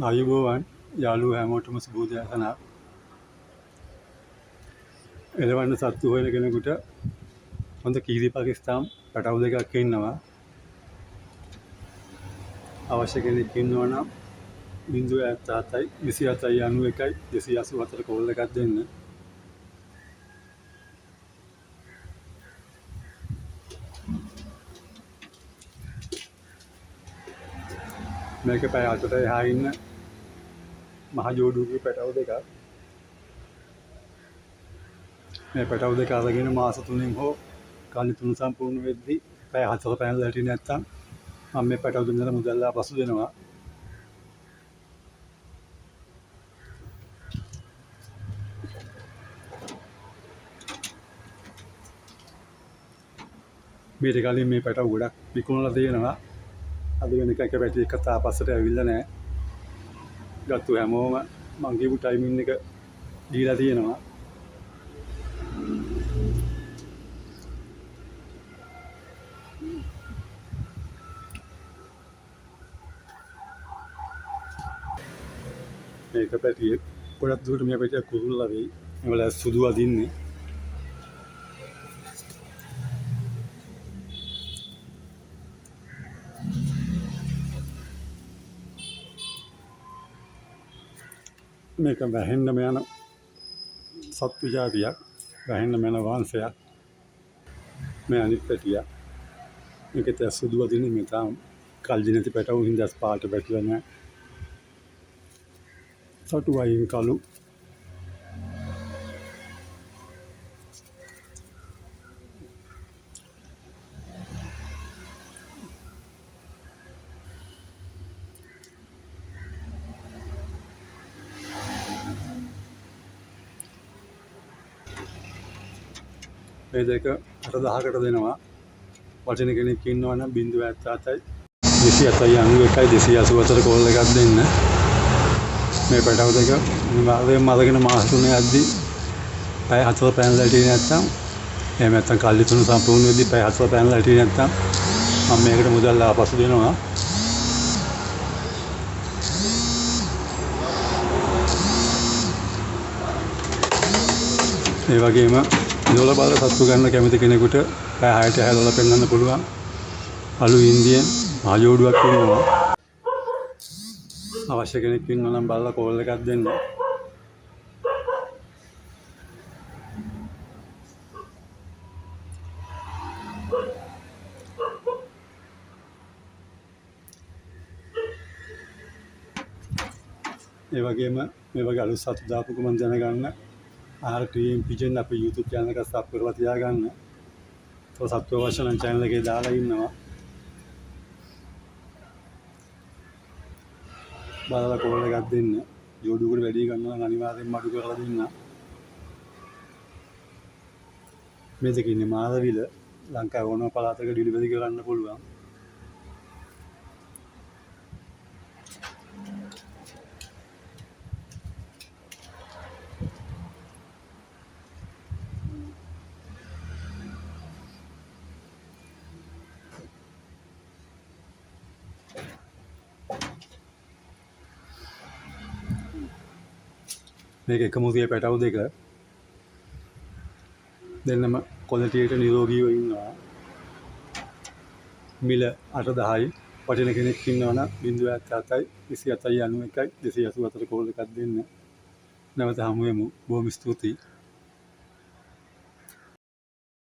ආයුබෝවන් යාළුවෝ හැමෝටම සුබ උදෑසනක්. එළවන්න සත්තු හොයන කෙනෙකුට හොඳ කීරි පාකිස්තාන් පැටවු දෙකක් ඉන්නවා. අවශ්‍ය කෙනෙක් ඉන්නවා නම් 077යි 27යි 91යි 284 කෝල් එකක් දෙන්න. මේක පැය 8ට එහා ඉන්න මහ ජෝඩුවගේ පැටවු දෙකක්. මේ පැටවු දෙක අරගෙන මාස 3න් හෝ කාලි 3 සම්පූර්ණ වෙද්දී පැය 4 පැනලා හිටියේ නැත්තම් මම මේ පැටවු දෙන්නට මුදල් ආපසු දෙනවා. මීට කලින් මේ පැටවු ගොඩක් විකුණලා තියෙනවා. අද වෙනක එක පැටි එක තාපස්සට ඇවිල්ලා නැහැ. ගත්තු හැමෝම මං කියපු ටයිමින් එක දීලා තියෙනවා. මේක පැටිය ගොඩක් දුරට මේ පැටිය කුරුල්ලා වෙයි. ඒවල සුදු අදින්නේ. මේක වැහෙන්නම යන සත්තු ජාතියක්. වැහෙන්නම යන වංශයක්. මේ අනිත් පැටිය. මේකත් සුදු අදින්නේ මේ තාම කල්දි නැති පැටවු හින්දා පාට පැටිලා නැහැ. සටු වයින් කළු. මේ දෙක 8,000කට දෙනවා. වටින කෙනෙක් ඉන්නවා නම් 077යි 27යි 91යි 284 කෝල් එකක් දෙන්න. මේ පැටවු දෙක අනිවාර්යයෙන්ම අරගෙන මාස 3 යද්දී පැය 4 පැනලා හිටියේ නැත්තම් එහෙම නැත්තම් කල්ලි 3 සම්පූර්ණ වෙද්දී පැය 4 පැනලා හිටියේ නැත්තම් මම මේකට මුදල් ආපසු දෙනවා. ඒ වගේම ඉදොල බල සත්තු ගන්න කැමති කෙනෙකුට පැය 6ට හැලලා පෙන්වන්න පුළුවන්. අලු ඉන්දියන් ආජෝඩුවක් ඉන්නවා. අවශ්‍ය කෙනෙක් ඉන්නවා නම් බලලා කෝල් එකක් දෙන්න. ඒ වගේම මේ වගේ අලුත් සත්තු දාපු ගමන් දැනගන්න RTM පිජන් අපේ YouTube channel එක සබ් කරලා තියාගන්න. තව සත්තු අවශ්‍ය නම් channel එකේ දාලා ඉන්නවා. බලලා කෝල් එකක් දෙන්න. ජෝඩුවකට වැඩි ගන්නවා නම් අනිවාර්යෙන්ම අඩු කරලා දෙන්න. මේ දෙක ඉන්නේ මාරවිල ලංකාවේ ඕනම පළාතක ඩිලිවරි කරන්න පුළුවන්. මේක එක මුදියේ පැටවු දෙක දෙන්නම ක්වොලිටියට නිරෝගීව ඉන්නවා. මිල 8,000යි. වටින කෙනෙක් ඉන්නවා නම් 077යි 27යි 91යි 284 කෝල් එකක් දෙන්න. නැවත හමු වෙමු. බොහොම ස්තුතියි.